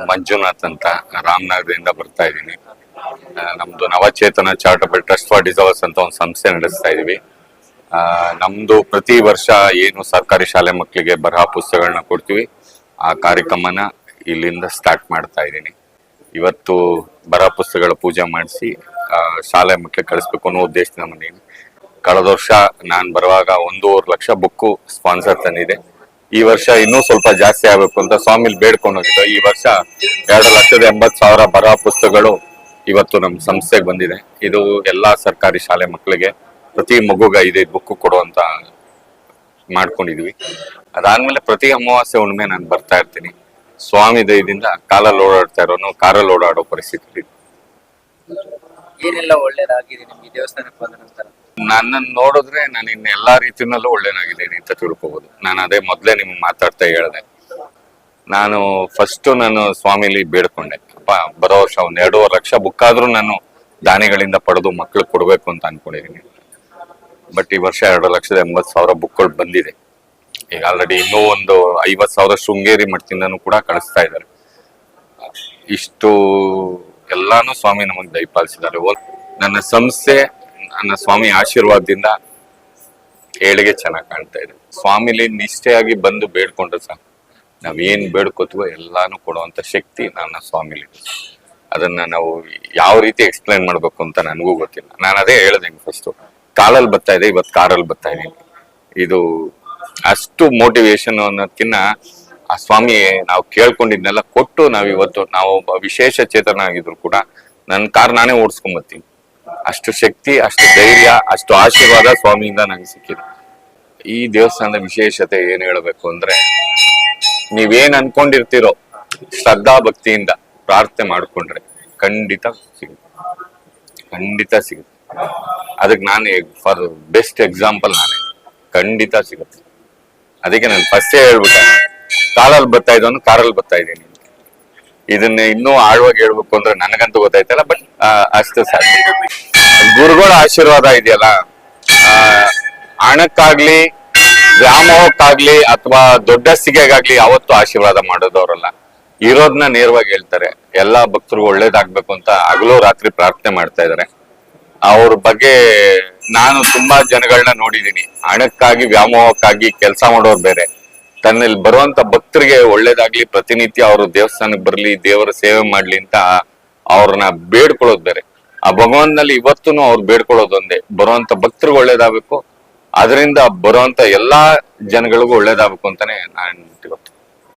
ಮಂಜುನಾಥ್ ಅಂತ ರಾಮನಗರದಿಂದ ಬರ್ತಾ ಇದ್ದೀನಿ. ನಮ್ದು ನವಚೇತನ ಚಾರಿಟಬಲ್ ಟ್ರಸ್ಟ್ ಫಾರ್ ಡಿಸರ್ವರ್ಸ್ ಅಂತ ಒಂದು ಸಂಸ್ಥೆ ನಡೆಸ್ತಾ ಇದೀವಿ. ನಮ್ದು ಪ್ರತಿ ವರ್ಷ ಏನು ಸರ್ಕಾರಿ ಶಾಲೆ ಮಕ್ಕಳಿಗೆ ಬರಹ ಪುಸ್ತಕಗಳನ್ನ ಕೊಡ್ತೀವಿ, ಆ ಕಾರ್ಯಕ್ರಮನ ಇಲ್ಲಿಂದ ಸ್ಟಾರ್ಟ್ ಮಾಡ್ತಾ ಇದ್ದೀನಿ. ಇವತ್ತು ಬರಹ ಪುಸ್ತಕಗಳ ಪೂಜೆ ಮಾಡಿಸಿ ಶಾಲೆ ಮಕ್ಕಳಿಗೆ ಕಳಿಸ್ಬೇಕು ಅನ್ನೋ ಉದ್ದೇಶದಿಂದ ಬಂದೀನಿ. ಕಳೆದ ವರ್ಷ ನಾನು ಬರುವಾಗ 1.5 ಲಕ್ಷ ಬುಕ್ಕು ಸ್ಪಾನ್ಸರ್ ತಂದಿದೆ. ಈ ವರ್ಷ ಇನ್ನೂ ಸ್ವಲ್ಪ ಜಾಸ್ತಿ ಆಗ್ಬೇಕು ಅಂತ ಸ್ವಾಮಿಲಿ ಬೇಡ್ಕೊಂಡು ಹೋಗಿದ್ದು. ಈ ವರ್ಷ 2,80,000 ಬರಹ ಪುಸ್ತಕಗಳು ಇವತ್ತು ನಮ್ಮ ಸಂಸ್ಥೆಗೆ ಬಂದಿದೆ. ಇದು ಎಲ್ಲಾ ಸರ್ಕಾರಿ ಶಾಲೆ ಮಕ್ಕಳಿಗೆ ಪ್ರತಿ ಮಗುಗ 5 ಬುಕ್ ಕೊಡುವಂತ ಮಾಡ್ಕೊಂಡಿದ್ವಿ. ಅದಾದ್ಮೇಲೆ ಪ್ರತಿ ಅಮಾವಾಸ್ಯೆ ಹುಣ್ಣಿಮೆ ನಾನು ಬರ್ತಾ ಇರ್ತೀನಿ. ಸ್ವಾಮಿ ದಯದಿಂದ ಕಾಲಲ್ಲಿ ಓಡಾಡ್ತಾ ಇರೋನು ಕಾರಲ್ಲಿ ಓಡಾಡೋ ಪರಿಸ್ಥಿತಿ. ಏನೆಲ್ಲ ಒಳ್ಳೇದಾಗಿದೆ ನಿಮ್ಗೆ ದೇವಸ್ಥಾನಕ್ಕೆ ಬಂದ ನಂತರ? ನನ್ನನ್ನು ನೋಡಿದ್ರೆ ನಾನು ಇನ್ನು ಎಲ್ಲಾ ರೀತಿನಲ್ಲೂ ಒಳ್ಳೇನಾಗಿದ್ದೀನಿ ಅಂತ ತಿಳ್ಕೊಬಹುದು. ನಾನು ಅದೇ ಮೊದ್ಲೇ ನಿಮ್ಗೆ ಮಾತಾಡ್ತಾ ಹೇಳಿದೆ. ನಾನು ಫಸ್ಟ್ ನಾನು ಸ್ವಾಮಿಲಿ ಬೇಡ್ಕೊಂಡೆ, ಅಪ್ಪ ಬರೋ ವರ್ಷ 2.5 ಲಕ್ಷ ಬುಕ್ ಆದ್ರೂ ನಾನು ದಾನಿಗಳಿಂದ ಪಡೆದು ಮಕ್ಳಿಗೆ ಕೊಡ್ಬೇಕು ಅಂತ ಅನ್ಕೊಂಡಿದ್ದೀನಿ. ಬಟ್ ಈ ವರ್ಷ 2,80,000 ಬುಕ್ಗಳು ಬಂದಿದೆ. ಈಗ ಆಲ್ರೆಡಿ ಇನ್ನೂ ಒಂದು 50,000 ಶೃಂಗೇರಿ ಮಠದಿಂದನೂ ಕೂಡ ಕಳಿಸ್ತಾ ಇದ್ದಾರೆ. ಇಷ್ಟು ಎಲ್ಲಾನು ಸ್ವಾಮಿ ನಮಗೆ ದಯಪಾಲಿಸಿದ್ದಾರೆ. ನನ್ನ ಸಂಸ್ಥೆ ನನ್ನ ಸ್ವಾಮಿ ಆಶೀರ್ವಾದದಿಂದ ಏಳಿಗೆ ಚೆನ್ನಾಗಿ ಕಾಣ್ತಾ ಇದೆ. ಸ್ವಾಮಿಲಿ ನಿಷ್ಠೆಯಾಗಿ ಬಂದು ಬೇಡ್ಕೊಂಡ್ರೆ ಸಾಕು, ನಾವೇನ್ ಬೇಡ್ಕೋತೀವೋ ಎಲ್ಲಾನು ಕೊಡುವಂತ ಶಕ್ತಿ ನನ್ನ ಸ್ವಾಮಿಲಿ. ಅದನ್ನ ನಾವು ಯಾವ ರೀತಿ ಎಕ್ಸ್ಪ್ಲೈನ್ ಮಾಡ್ಬೇಕು ಅಂತ ನನಗೂ ಗೊತ್ತಿಲ್ಲ. ನಾನು ಅದೇ ಹೇಳ್ದೆ, ಫಸ್ಟ್ ಕಾಲಲ್ಲಿ ಬರ್ತಾ ಇದೆ, ಇವತ್ತು ಕಾರಲ್ಲಿ ಬರ್ತಾ ಇದೀನಿ. ಇದು ಅಷ್ಟು ಮೋಟಿವೇಶನ್ ಅನ್ನೋದಕ್ಕಿಂತ ಆ ಸ್ವಾಮಿ ನಾವು ಕೇಳ್ಕೊಂಡಿದ್ನೆಲ್ಲ ಕೊಟ್ಟು ಇವತ್ತು ನಾವು ಒಬ್ಬ ವಿಶೇಷ ಚೇತನ ಆಗಿದ್ರು ಕೂಡ ನನ್ನ ಕಾರ್ ನಾನೇ ಓಡಿಸ್ಕೊಂಡ್ ಬರ್ತೀನಿ. ಅಷ್ಟು ಶಕ್ತಿ, ಅಷ್ಟು ಧೈರ್ಯ, ಅಷ್ಟು ಆಶೀರ್ವಾದ ಸ್ವಾಮಿಯಿಂದ ನಂಗೆ ಸಿಕ್ಕಿದೆ. ಈ ದೇವಸ್ಥಾನದ ವಿಶೇಷತೆ ಏನ್ ಹೇಳ್ಬೇಕು ಅಂದ್ರೆ, ನೀವೇನ್ ಅನ್ಕೊಂಡಿರ್ತೀರೋ ಶ್ರದ್ಧಾ ಭಕ್ತಿಯಿಂದ ಪ್ರಾರ್ಥನೆ ಮಾಡ್ಕೊಂಡ್ರೆ ಖಂಡಿತ ಸಿಗುತ್ತೆ, ಖಂಡಿತ ಸಿಗುತ್ತೆ. ಅದಕ್ಕೆ ನಾನು ಫಾರ್ ಬೆಸ್ಟ್ ಎಕ್ಸಾಂಪಲ್ ನಾನೇ. ಖಂಡಿತ ಸಿಗುತ್ತೆ. ಅದಕ್ಕೆ ನಾನು ಫಸ್ಟೇ ಹೇಳ್ಬಿಟ್ಟೆ, ಕಾರಲ್ಲಿ ಬರ್ತಾ ಇದ್ದವನು ಕಾರಲ್ಲಿ ಬರ್ತಾ ಇದ್ದೀನಿ. ಇದನ್ನ ಇನ್ನೂ ಆಳವಾಗಿ ಹೇಳ್ಬೇಕು ಅಂದ್ರೆ ನನಗಂತೂ ಗೊತ್ತಾಯ್ತಲ್ಲ, ಬಟ್ ಅಷ್ಟು ಸಾಧ್ಯ. ಗುರುಗಳ ಆಶೀರ್ವಾದ ಇದೆಯಲ್ಲ, ಹಣಕ್ಕಾಗ್ಲಿ ವ್ಯಾಮೋಹಕ್ಕಾಗ್ಲಿ ಅಥವಾ ದೊಡ್ಡಸ್ತಿಗೆಗಾಗ್ಲಿ ಯಾವತ್ತೂ ಆಶೀರ್ವಾದ ಮಾಡೋದವ್ರಲ್ಲ. ಇರೋದನ್ನ ನೇರವಾಗಿ ಹೇಳ್ತಾರೆ. ಎಲ್ಲಾ ಭಕ್ತರಿಗೂ ಒಳ್ಳೇದಾಗ್ಬೇಕು ಅಂತ ಹಗಲು ರಾತ್ರಿ ಪ್ರಾರ್ಥನೆ ಮಾಡ್ತಾ ಇದಾರೆ. ಅವ್ರ ಬಗ್ಗೆ ನಾನು ತುಂಬಾ ಜನಗಳನ್ನ ನೋಡಿದೀನಿ. ಹಣಕ್ಕಾಗಿ ವ್ಯಾಮೋಹಕ್ಕಾಗಿ ಕೆಲಸ ಮಾಡೋರು ಬೇರೆ, ತನ್ನಲ್ಲಿ ಬರುವಂತ ಭಕ್ತರಿಗೆ ಒಳ್ಳೇದಾಗ್ಲಿ, ಪ್ರತಿನಿತ್ಯ ಅವರು ದೇವಸ್ಥಾನಕ್ಕೆ ಬರ್ಲಿ, ದೇವರ ಸೇವೆ ಮಾಡ್ಲಿ ಅಂತ ಅವ್ರನ್ನ ಬೇಡ್ಕೊಳ್ಳೋದು ಬೇರೆ. ಆ ಭಗವಂತನಲ್ಲಿ ಇವತ್ತೂ ಅವ್ರು ಬೇಡ್ಕೊಳ್ಳೋದು ಒಂದೇ, ಬರುವಂತ ಭಕ್ತರಿಗೂ ಒಳ್ಳೇದಾಗಬೇಕು, ಅದರಿಂದ ಬರುವಂತ ಎಲ್ಲಾ ಜನಗಳಿಗೂ ಒಳ್ಳೇದಾಗಬೇಕು ಅಂತಾನೆ ನಾನು ಇವತ್ತು